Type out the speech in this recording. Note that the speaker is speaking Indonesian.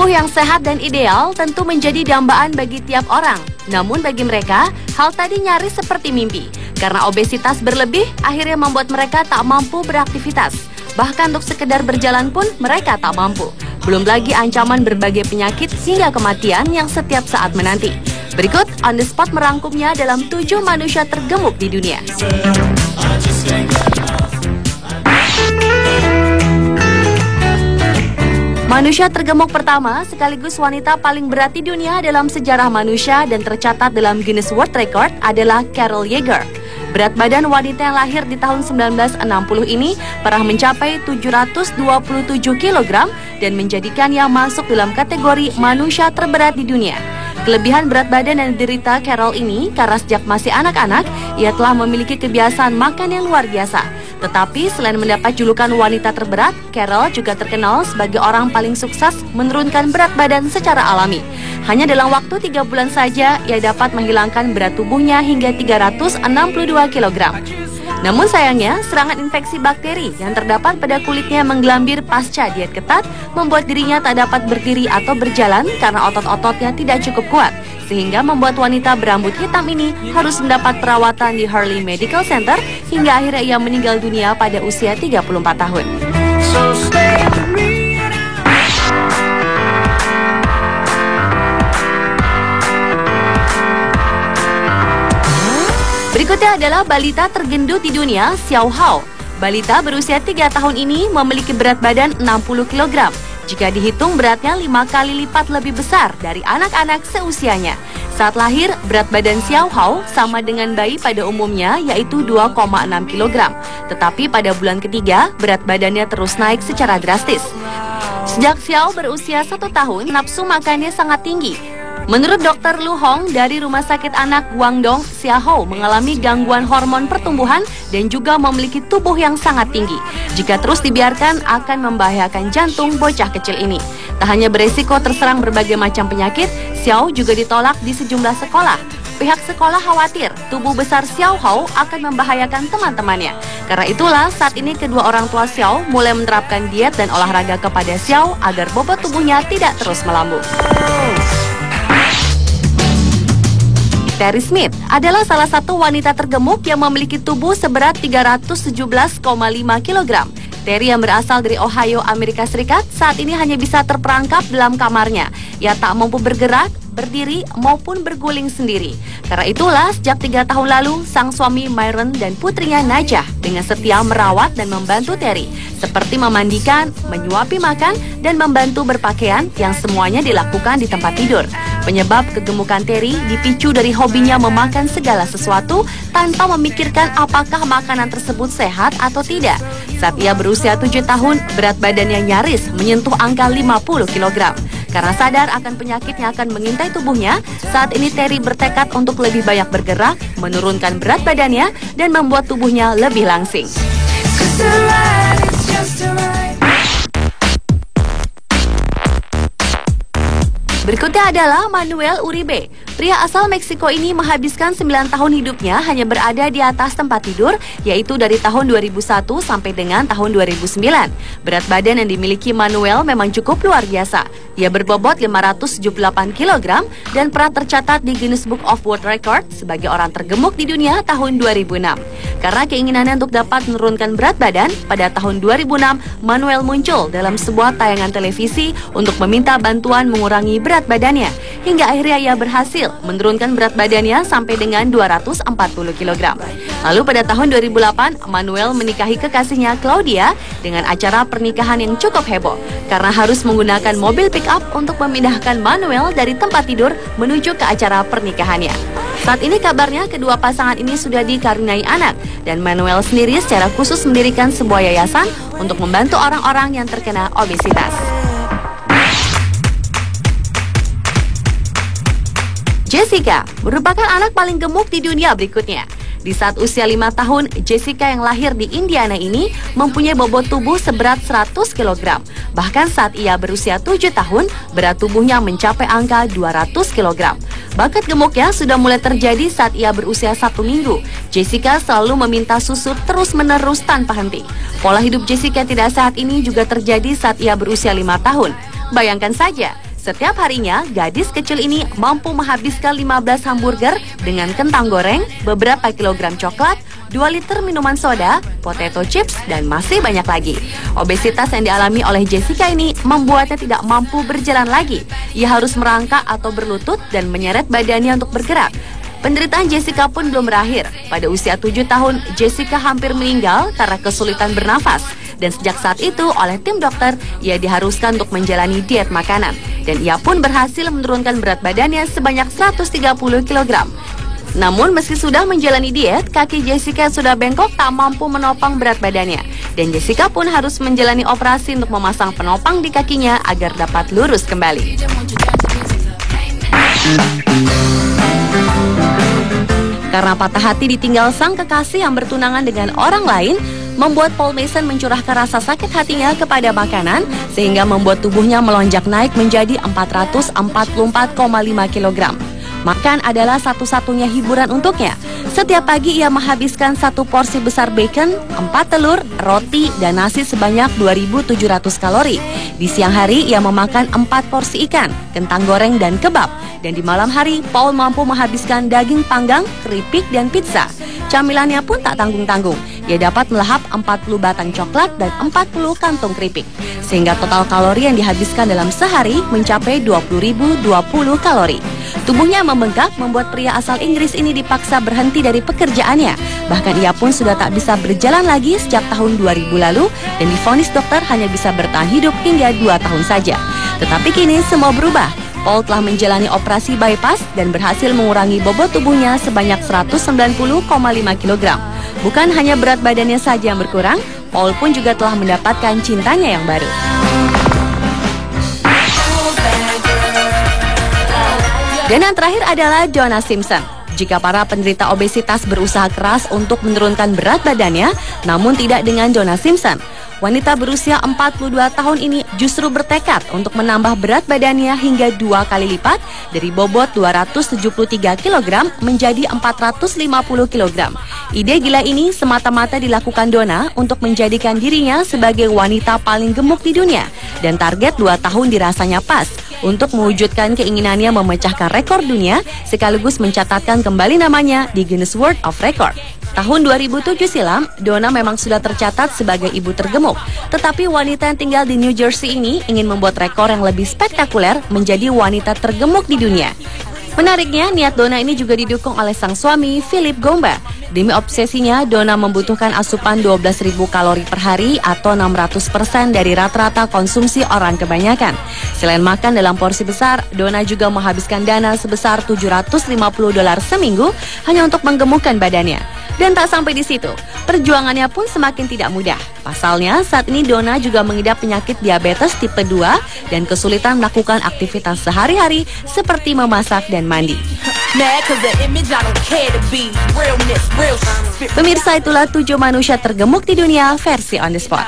Tubuh yang sehat dan ideal tentu menjadi dambaan bagi tiap orang. Namun bagi mereka, hal tadi nyaris seperti mimpi. Karena obesitas berlebih akhirnya membuat mereka tak mampu beraktivitas. Bahkan untuk sekedar berjalan pun mereka tak mampu. Belum lagi ancaman berbagai penyakit hingga kematian yang setiap saat menanti. Berikut On The Spot merangkumnya dalam 7 manusia tergemuk di dunia. Manusia tergemuk pertama sekaligus wanita paling berat di dunia dalam sejarah manusia dan tercatat dalam Guinness World Record adalah Carol Yeager. Berat badan wanita yang lahir di tahun 1960 ini pernah mencapai 727 kg dan menjadikannya masuk dalam kategori manusia terberat di dunia. Kelebihan berat badan yang diderita Carol ini karena sejak masih anak-anak, ia telah memiliki kebiasaan makan yang luar biasa. Tetapi selain mendapat julukan wanita terberat, Carol juga terkenal sebagai orang paling sukses menurunkan berat badan secara alami. Hanya dalam waktu 3 bulan saja, ia dapat menghilangkan berat tubuhnya hingga 362 kg. Namun sayangnya, serangan infeksi bakteri yang terdapat pada kulitnya menggelambir pasca diet ketat membuat dirinya tak dapat berdiri atau berjalan karena otot-ototnya tidak cukup kuat, sehingga membuat wanita berambut hitam ini harus mendapat perawatan di Hurley Medical Center hingga akhirnya ia meninggal dunia pada usia 34 tahun. Berikutnya adalah balita tergendut di dunia, Xiao Hao. Balita berusia 3 tahun ini memiliki berat badan 60 kg. Jika dihitung beratnya 5 kali lipat lebih besar dari anak-anak seusianya. Saat lahir, berat badan Xiao Hao sama dengan bayi pada umumnya yaitu 2,6 kg. Tetapi pada bulan ketiga, berat badannya terus naik secara drastis. Sejak Xiao berusia 1 tahun, nafsu makannya sangat tinggi. Menurut Dr. Lu Hong dari Rumah Sakit Anak Guangdong, Xiao Hao mengalami gangguan hormon pertumbuhan dan juga memiliki tubuh yang sangat tinggi. Jika terus dibiarkan akan membahayakan jantung bocah kecil ini. Tak hanya beresiko terserang berbagai macam penyakit, Xiao juga ditolak di sejumlah sekolah. Pihak sekolah khawatir tubuh besar Xiao Hao akan membahayakan teman-temannya. Karena itulah saat ini kedua orang tua Xiao mulai menerapkan diet dan olahraga kepada Xiao agar bobot tubuhnya tidak terus melambung. Terry Smith adalah salah satu wanita tergemuk yang memiliki tubuh seberat 317,5 kg. Terry yang berasal dari Ohio, Amerika Serikat, saat ini hanya bisa terperangkap dalam kamarnya. Ia tak mampu bergerak, berdiri, maupun berguling sendiri. Karena itulah, sejak 3 tahun lalu, sang suami Myron dan putrinya Najah dengan setia merawat dan membantu Terry, seperti memandikan, menyuapi makan, dan membantu berpakaian yang semuanya dilakukan di tempat tidur. Penyebab kegemukan Terry dipicu dari hobinya memakan segala sesuatu tanpa memikirkan apakah makanan tersebut sehat atau tidak. Saat ia berusia 7 tahun, berat badannya nyaris menyentuh angka 50 kg. Karena sadar akan penyakit yang akan mengintai tubuhnya, saat ini Terry bertekad untuk lebih banyak bergerak, menurunkan berat badannya, dan membuat tubuhnya lebih langsing. Berikutnya adalah Manuel Uribe. Pria asal Meksiko ini menghabiskan 9 tahun hidupnya hanya berada di atas tempat tidur, yaitu dari tahun 2001 sampai dengan tahun 2009. Berat badan yang dimiliki Manuel memang cukup luar biasa. Ia berbobot 578 kg dan pernah tercatat di Guinness Book of World Record sebagai orang tergemuk di dunia tahun 2006. Karena keinginannya untuk dapat menurunkan berat badan, pada tahun 2006 Manuel muncul dalam sebuah tayangan televisi untuk meminta bantuan mengurangi berat badannya. Hingga akhirnya ia berhasil menurunkan berat badannya sampai dengan 240 kg. Lalu pada tahun 2008, Manuel menikahi kekasihnya Claudia dengan acara pernikahan yang cukup heboh karena harus menggunakan mobil pick-up untuk memindahkan Manuel dari tempat tidur menuju ke acara pernikahannya. Saat ini kabarnya kedua pasangan ini sudah dikaruniai anak dan Manuel sendiri secara khusus mendirikan sebuah yayasan untuk membantu orang-orang yang terkena obesitas. Jessica merupakan anak paling gemuk di dunia berikutnya. Di saat usia 5 tahun, Jessica yang lahir di Indiana ini mempunyai bobot tubuh seberat 100 kg. Bahkan saat ia berusia 7 tahun, berat tubuhnya mencapai angka 200 kg. Bakat gemuknya sudah mulai terjadi saat ia berusia 1 minggu. Jessica selalu meminta susu terus-menerus tanpa henti. Pola hidup Jessica tidak sehat ini juga terjadi saat ia berusia 5 tahun. Bayangkan saja, Setiap harinya, gadis kecil ini mampu menghabiskan 15 hamburger dengan kentang goreng, beberapa kilogram coklat, 2 liter minuman soda, potato chips, dan masih banyak lagi. Obesitas yang dialami oleh Jessica ini membuatnya tidak mampu berjalan lagi. Ia harus merangkak atau berlutut dan menyeret badannya untuk bergerak. Penderitaan Jessica pun belum berakhir. Pada usia 7 tahun, Jessica hampir meninggal karena kesulitan bernafas. Dan sejak saat itu, oleh tim dokter, ia diharuskan untuk menjalani diet makanan. Dan ia pun berhasil menurunkan berat badannya sebanyak 130 kg. Namun meski sudah menjalani diet, kaki Jessica sudah bengkok tak mampu menopang berat badannya. Dan Jessica pun harus menjalani operasi untuk memasang penopang di kakinya agar dapat lurus kembali. Karena patah hati ditinggal sang kekasih yang bertunangan dengan orang lain, membuat Paul Mason mencurahkan rasa sakit hatinya kepada makanan sehingga membuat tubuhnya melonjak naik menjadi 444,5 kg. Makan adalah satu-satunya hiburan untuknya. Setiap pagi ia menghabiskan 1 porsi besar bacon, 4 telur, roti, dan nasi sebanyak 2.700 kalori. Di siang hari ia memakan 4 porsi ikan, kentang goreng, dan kebab. Dan di malam hari, Paul mampu menghabiskan daging panggang, keripik, dan pizza. Camilannya pun tak tanggung-tanggung. Ia dapat melahap 40 batang coklat dan 40 kantong keripik. Sehingga total kalori yang dihabiskan dalam sehari mencapai 20.020 kalori. Tubuhnya membengkak membuat pria asal Inggris ini dipaksa berhenti dari pekerjaannya. Bahkan ia pun sudah tak bisa berjalan lagi sejak tahun 2000 lalu dan divonis dokter hanya bisa bertahan hidup hingga 2 tahun saja. Tetapi kini semua berubah. Paul telah menjalani operasi bypass dan berhasil mengurangi bobot tubuhnya sebanyak 190,5 kg. Bukan hanya berat badannya saja yang berkurang, Paul pun juga telah mendapatkan cintanya yang baru. Dan yang terakhir adalah Donna Simpson. Jika para penderita obesitas berusaha keras untuk menurunkan berat badannya, namun tidak dengan Donna Simpson. Wanita berusia 42 tahun ini justru bertekad untuk menambah berat badannya hingga 2 kali lipat dari bobot 273 kg menjadi 450 kg. Ide gila ini semata-mata dilakukan Donna untuk menjadikan dirinya sebagai wanita paling gemuk di dunia. Dan target 2 tahun dirasanya pas untuk mewujudkan keinginannya memecahkan rekor dunia sekaligus mencatatkan kembali namanya di Guinness World of Record. Tahun 2007 silam, Donna memang sudah tercatat sebagai ibu tergemuk. Tetapi wanita yang tinggal di New Jersey ini ingin membuat rekor yang lebih spektakuler menjadi wanita tergemuk di dunia. Menariknya, niat Donna ini juga didukung oleh sang suami, Philip Gomba. Demi obsesinya, Donna membutuhkan asupan 12.000 kalori per hari atau 600% dari rata-rata konsumsi orang kebanyakan. Selain makan dalam porsi besar, Donna juga menghabiskan dana sebesar $750 seminggu hanya untuk menggemukkan badannya. Dan tak sampai di situ, perjuangannya pun semakin tidak mudah. Pasalnya, saat ini Donna juga mengidap penyakit diabetes tipe 2 dan kesulitan melakukan aktivitas sehari-hari seperti memasak dan mandi. Pemirsa, itulah 7 manusia tergemuk di dunia versi On The Spot.